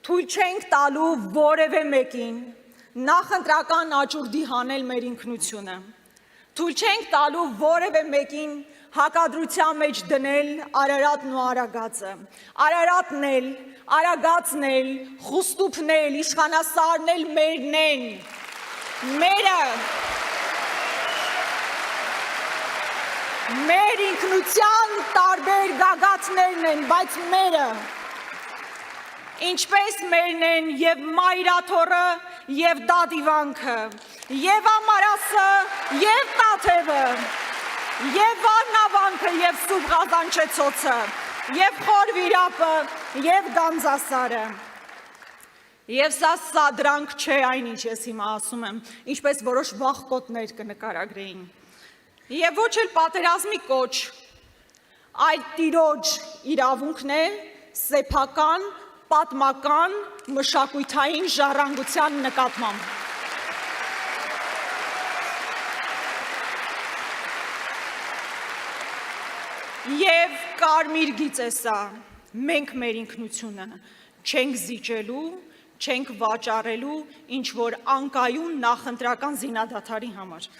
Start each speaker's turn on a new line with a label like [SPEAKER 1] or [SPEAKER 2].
[SPEAKER 1] Թույլ չենք տալու որևէ մեկին նախընտրական աճուրդի հանել մեր ինքնությունը։ Թույլ չենք տալու որևէ մեկին հակադրության մեջ դնել Արարատն ու Արագածը։ Արարատն էլ, Արագածն էլ, Խուստուփն էլ, իշխանասարն էլ մերն են։ Մեր ինքնության տարբեր գագաթներն են, բայց մերը։ Ինչպես մերն են և Մայրաթոռը, և Դադիվանքը, և Ամարասը, և Տաթևը, և Վարնավանքը, և Սուրբ Ղազանչեցոցը, և Խորվիրապը, և Գանձասարը։ Եվ սա սադրանք չէ այն, ինչ ես հիմա ասում եմ, ինչպես որոշ վախկոտներ կնկարագրեին։ Եվ ոչ էլ պատերազմի կոչ, այլ տիրոջ իրավունքն է սեփական, պատմական, մշակութային ժառանգության նկատմամբ։ Եվ կարմիր գիծ է սա, մենք մեր ինքնությունը չենք զիջելու, չենք վաճառելու ինչ-որ անկայուն նախընտրական զինադադարի համար։